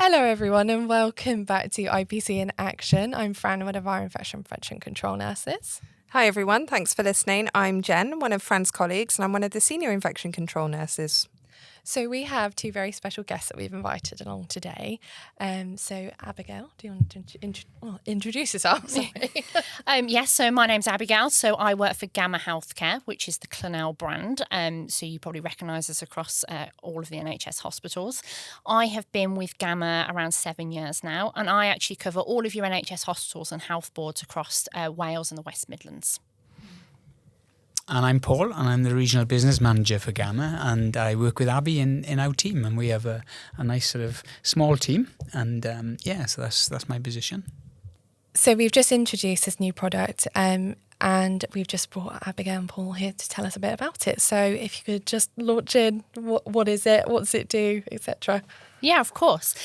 Hello everyone and welcome back to IPC in Action. I'm Fran, one of our infection prevention control nurses. Hi everyone, thanks for listening. I'm Jen, one of Fran's colleagues, and I'm one of the senior infection control nurses. So we have two very special guests that we've invited along today. So Abigail, do you want to introduce yourself? Sorry. Yes, so my name's Abigail. So I work for GAMA Healthcare, which is the Clinell brand. So you probably recognise us across all of the NHS hospitals. I have been with GAMA around 7 years now, and I actually cover all of your NHS hospitals and health boards across Wales and the West Midlands. And I'm Paul, and I'm the Regional Business Manager for GAMA, and I work with Abby in our team, and we have a nice sort of small team, and so that's my position. So we've just introduced this new product and we've just brought Abigail and Paul here to tell us a bit about it. So if you could just launch in, what is it, what does it do, etc. Yeah, of course.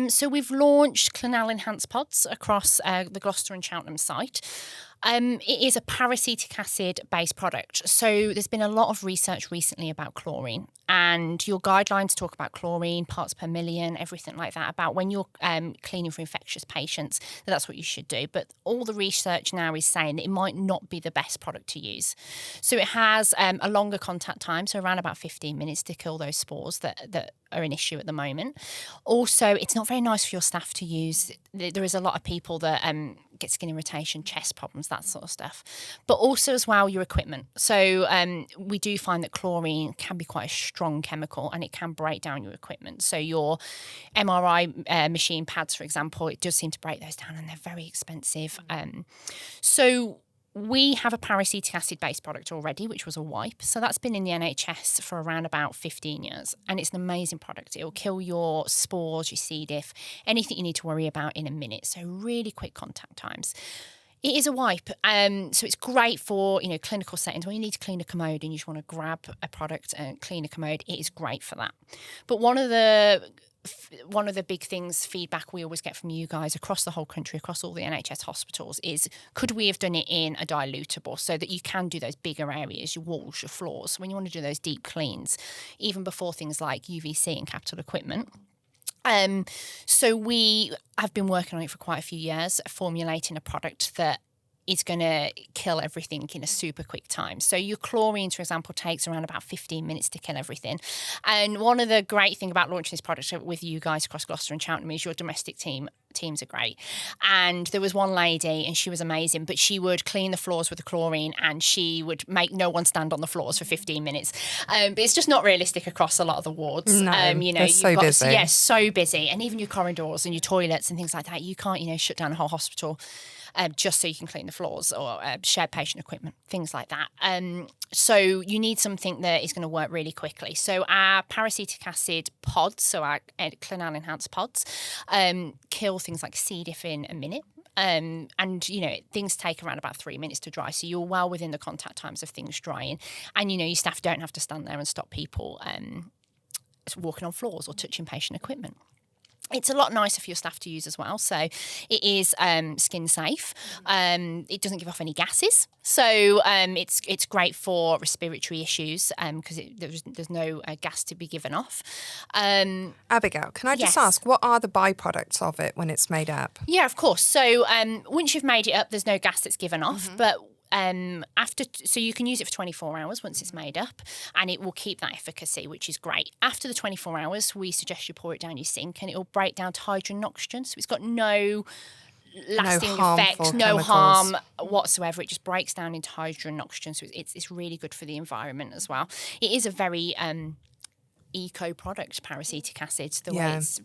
So we've launched Clinell Enhanced Pods across the Gloucester and Cheltenham site. It is a peracetic acid-based product. So there's been a lot of research recently about chlorine, and your guidelines talk about chlorine, parts per million, everything like that, about when you're cleaning for infectious patients, that's what you should do. But all the research now is saying that it might not be the best product to use. So it has a longer contact time, so around about 15 minutes to kill those spores that are an issue at the moment. Also, it's not very nice for your staff to use. There is a lot of people that get skin irritation, chest problems, that sort of stuff. But also as well, your equipment. So we do find that chlorine can be quite a strong chemical and it can break down your equipment. So your MRI machine pads, for example, it does seem to break those down and they're very expensive. So we have a peracetic acid-based product already, which was a wipe. So that's been in the NHS for around about 15 years. And it's an amazing product. It will kill your spores, your C. diff, anything you need to worry about in a minute. So really quick contact times. It is a wipe. So it's great for, clinical settings when you need to clean a commode and you just want to grab a product and clean a commode. It is great for that. But one of the big things, feedback we always get from you guys across the whole country, across all the NHS hospitals, is could we have done it in a dilutable so that you can do those bigger areas, your walls, your floors, when you want to do those deep cleans, even before things like UVC and capital equipment. So we have been working on it for quite a few years, formulating a product that is going to kill everything in a super quick time. So your chlorine, for example, takes around about 15 minutes to kill everything. And one of the great things about launching this product with you guys across Gloucester and Cheltenham is your domestic teams are great. And there was one lady and she was amazing, but she would clean the floors with the chlorine and she would make no one stand on the floors for 15 minutes. But it's just not realistic across a lot of the wards. No, they're so busy. Yes, so busy. And even your corridors and your toilets and things like that, you can't, shut down a whole hospital just so you can clean the floors or shared patient equipment, things like that. So you need something that is going to work really quickly. So our peracetic acid pods, so our Clinell Enhanced Pods, kill things like C. diff in a minute. And, things take around about 3 minutes to dry. So you're well within the contact times of things drying. And, your staff don't have to stand there and stop people walking on floors or touching patient equipment. It's a lot nicer for your staff to use as well. So it is skin safe. It doesn't give off any gases. So it's great for respiratory issues because there's no gas to be given off. Abigail, can I just ask, what are the byproducts of it when it's made up? Yeah, of course. So once you've made it up, there's no gas that's given off. But so you can use it for 24 hours once it's made up and it will keep that efficacy, which is great. After the 24 hours, we suggest you pour it down your sink and it will break down to hydrogen and oxygen. So it's got no lasting effect, no harm whatsoever. It just breaks down into hydrogen and oxygen. So it's really good for the environment as well. It is a very eco product, peracetic acid, the way it's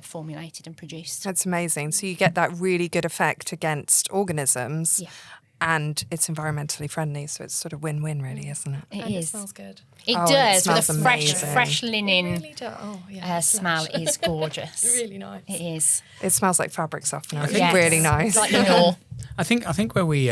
formulated and produced. That's amazing. So you get that really good effect against organisms. Yeah. And it's environmentally friendly, so it's sort of win-win, really, isn't it? It smells good. It does, it with a fresh linen It really does. Oh, yeah, smell is gorgeous. Really nice. It is. It smells like fabric softener. It's Yes. really nice. Like Lenore. I think where we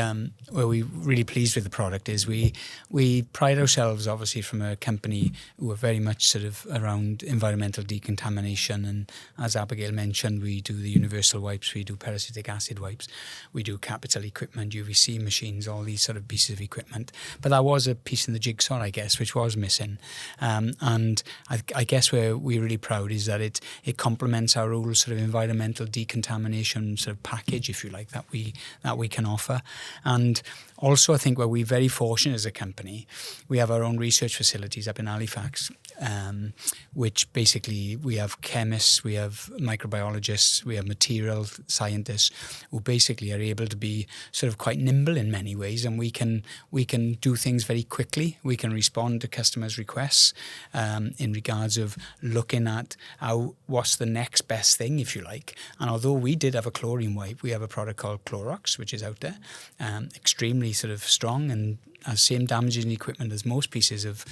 really pleased with the product is we pride ourselves obviously from a company who are very much sort of around environmental decontamination, and as Abigail mentioned, we do the universal wipes, we do peracetic acid wipes, we do capital equipment, UVC machines, all these sort of pieces of equipment. But that was a piece in the jigsaw, I guess, which was missing. And I guess where we're really proud is that it complements our whole sort of environmental decontamination sort of package, if you like, that we can offer. And also, I think where we're very fortunate as a company, we have our own research facilities up in Halifax, which basically we have chemists, we have microbiologists, we have material scientists who basically are able to be sort of quite nimble in many ways, and we can do things very quickly. We can respond to customers' requests in regards of looking at what's the next best thing, if you like. And although we did have a chlorine wipe, we have a product called Clorox, which is out there, extremely sort of strong and has same damaging equipment as most pieces of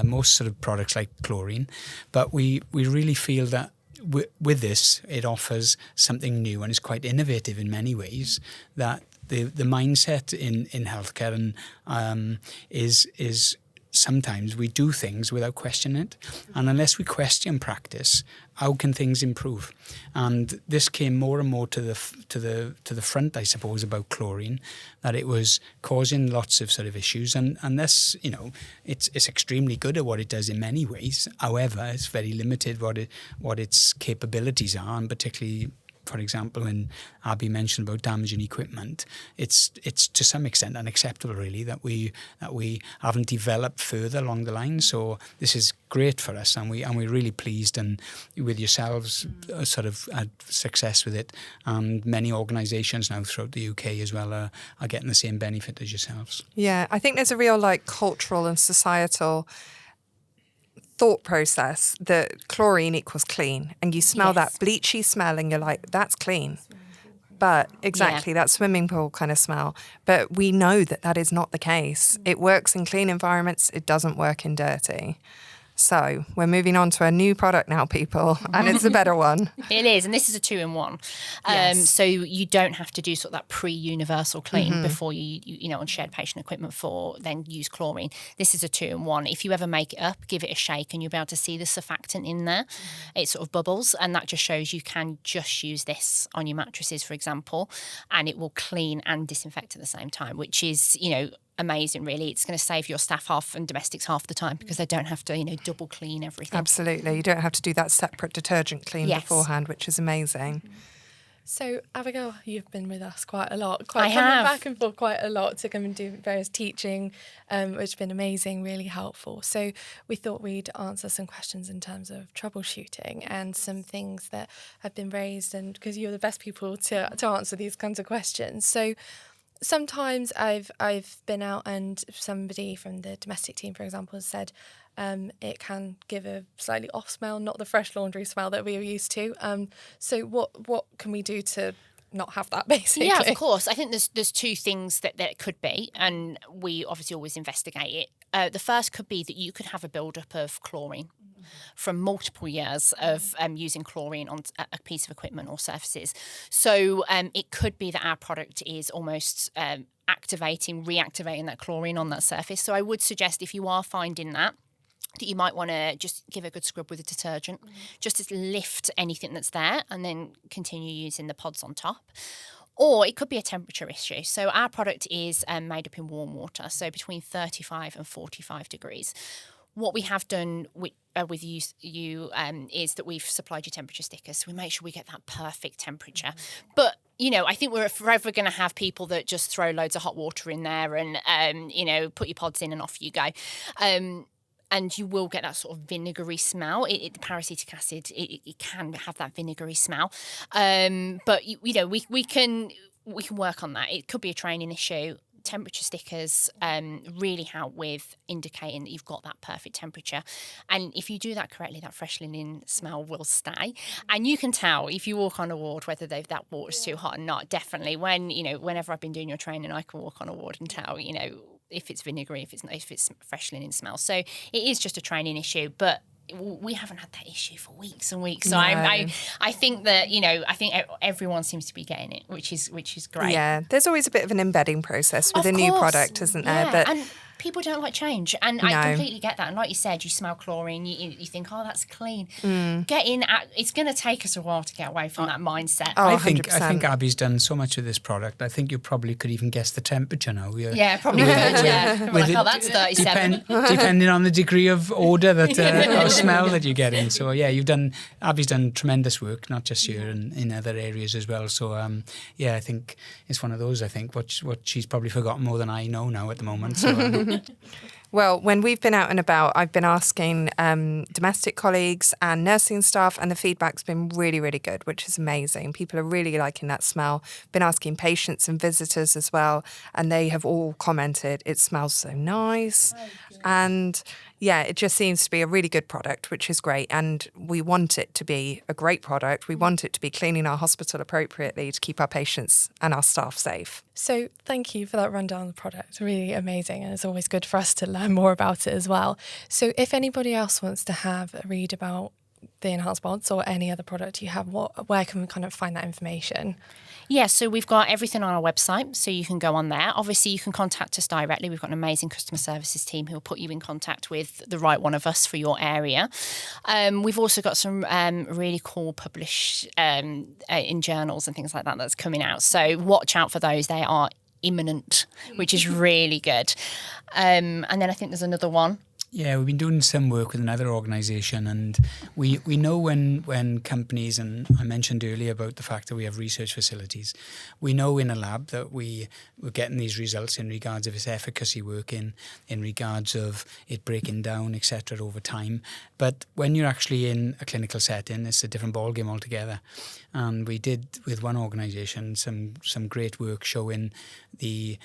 most sort of products like chlorine. But we really feel that with this, it offers something new and is quite innovative in many ways, that the mindset in healthcare and is sometimes we do things without questioning it, and unless we question practice, how can things improve? And this came more and more to the front, I suppose, about chlorine, that it was causing lots of sort of issues, and this, you know, it's extremely good at what it does in many ways. However, it's very limited what its capabilities are, and particularly, for example, when Abby mentioned about damaging equipment, it's to some extent unacceptable, really, that we haven't developed further along the line. So this is great for us, and we're really pleased, and with yourselves sort of had success with it, and many organisations now throughout the UK as well are getting the same benefit as yourselves. Yeah, I think there's a real cultural and societal thought process that chlorine equals clean, and you smell that bleachy smell and you're like, that's clean. But exactly, that swimming pool kind of smell. But we know that is not the case. It works in clean environments. It doesn't work in dirty. So we're moving on to a new product now, people, and it's a better one. It is, and this is a 2-in-1. Yes. So you don't have to do sort of that pre-universal clean before you on shared patient equipment then use chlorine. This is a 2-in-1. If you ever make it up, give it a shake, and you'll be able to see the surfactant in there. It sort of bubbles, and that just shows you can just use this on your mattresses, for example, and it will clean and disinfect at the same time, which is, amazing, really. It's going to save your staff half and domestics half the time, because they don't have to, double clean everything. Absolutely. You don't have to do that separate detergent clean beforehand, which is amazing. So, Abigail, you've been with us quite a lot. I have. Back and forth quite a lot to come and do various teaching, which has been amazing, really helpful. So we thought we'd answer some questions in terms of troubleshooting and some things that have been raised, and because you're the best people to answer these kinds of questions. So sometimes I've been out and somebody from the domestic team, for example, has said it can give a slightly off smell, not the fresh laundry smell that we were used to. So what can we do to not have that, basically? Yeah, of course. I think there's two things that could be, and we obviously always investigate it. The first could be that you could have a build-up of chlorine from multiple years of using chlorine on a piece of equipment or surfaces. So it could be that our product is almost reactivating that chlorine on that surface. So I would suggest, if you are finding that you might want to just give a good scrub with a detergent, just to lift anything that's there, and then continue using the pods on top. Or it could be a temperature issue. So our product is made up in warm water, so between 35 and 45 degrees. What we have done with you is that we've supplied you temperature stickers. So we make sure we get that perfect temperature. But I think we're forever going to have people that just throw loads of hot water in there and, put your pods in and off you go. And you will get that sort of vinegary smell. The peracetic acid, it can have that vinegary smell. But, we can work on that. It could be a training issue. Temperature stickers really help with indicating that you've got that perfect temperature. And if you do that correctly, that fresh linen smell will stay. And you can tell if you walk on a ward whether that water's too hot or not. Definitely, whenever I've been doing your training, I can walk on a ward and tell, if it's vinegary, if it's fresh linen smell. So it is just a training issue, but we haven't had that issue for weeks and weeks. So No. I think that, I think everyone seems to be getting it, which is great. Yeah, there's always a bit of an embedding process with Of a new course. product, isn't there? Yeah, But and people don't like change, and No. I completely get that. And like you said, you smell chlorine, you think, oh, that's clean. Mm. It's going to take us a while to get away from that mindset. Oh, I think 100%. Abby's done so much with this product. I think you probably could even guess the temperature now. Yeah, probably would. Yeah, with like, it- oh, that's 37. Depending on the degree of odour that or smell that you get in. So yeah, Abby's done tremendous work, not just here and in other areas as well. So yeah, I think it's one of those. I think what she's probably forgotten more than I know now at the moment. So Well, when we've been out and about, I've been asking domestic colleagues and nursing staff, and the feedback's been really, really good, which is amazing. People are really liking that smell. Been asking patients and visitors as well, and they have all commented, it smells so nice. And yeah, it just seems to be a really good product, which is great. And we want it to be a great product. We want it to be cleaning our hospital appropriately to keep our patients and our staff safe. So thank you for that rundown of the product. Really amazing. And it's always good for us to learn more about it as well. So if anybody else wants to have a read about the enhanced pods or any other product you have, where can we kind of find that information? Yeah, so we've got everything on our website, so you can go on there. Obviously, you can contact us directly. We've got an amazing customer services team who will put you in contact with the right one of us for your area. We've also got some really cool published in journals and things like that that's coming out. So watch out for those. They are imminent, which is really good. And then I think there's another one. yeah, we've been doing some work with another organisation, and we know when companies, and I mentioned earlier about the fact that we have research facilities, we know in a lab that we're getting these results in regards of its efficacy working, in regards of it breaking down, etc. over time. But when you're actually in a clinical setting, it's a different ballgame altogether. And we did with one organisation some great work showing the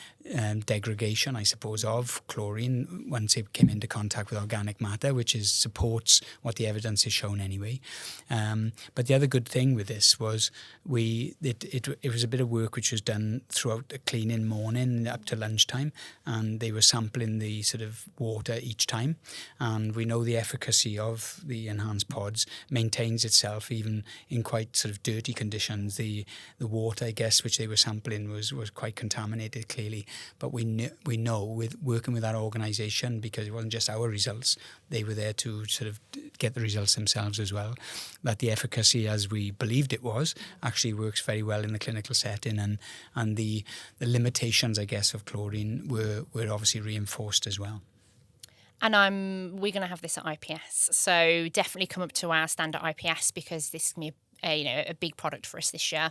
degradation, I suppose, of chlorine once it came into contact with organic matter, which supports what the evidence has shown anyway. But the other good thing with this was it was a bit of work which was done throughout the cleaning morning up to lunchtime, and they were sampling the sort of water each time. And we know the efficacy of the enhanced pods maintains itself even in quite sort of dirty conditions. The water, I guess, which they were sampling was quite contaminated clearly. But we know with working with that organisation, because it wasn't just our results, they were there to sort of get the results themselves as well, that the efficacy, as we believed it was, actually works very well in the clinical setting, and the limitations, I guess, of chlorine were obviously reinforced as well. And we're going to have this at IPS, so definitely come up to our stand at IPS, because this is going to be a big product for us this year,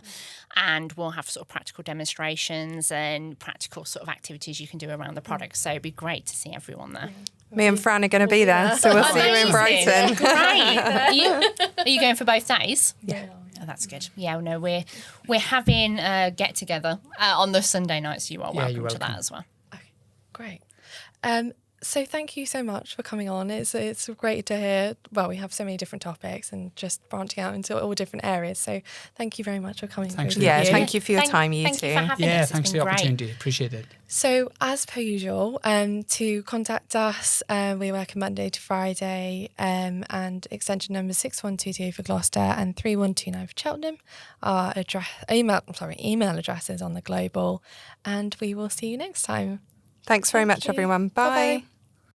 and we'll have sort of practical demonstrations and practical sort of activities you can do around the product. So it'd be great to see everyone there. Me and Fran are going to be there, so we'll see you in Brighton. Great. Are you going for both days? Yeah. Oh, that's good. Yeah, no, we're having a get together on the Sunday night, so you are welcome to that as well. Okay, great. So thank you so much for coming on. It's great to hear. Well, we have so many different topics and just branching out into all different areas. So thank you very much for coming. Thanks. Yeah, thank you for your time, you two. Thank you for having Yeah, us. thanks It's for the been great. opportunity. Appreciate it. So as per usual, to contact us, we work Monday to Friday, and extension number 6122 for Gloucester and 3129 for Cheltenham. Our email address is on the global, and we will see you next time. Thanks very Thank much, you. everyone. Bye. Bye-bye.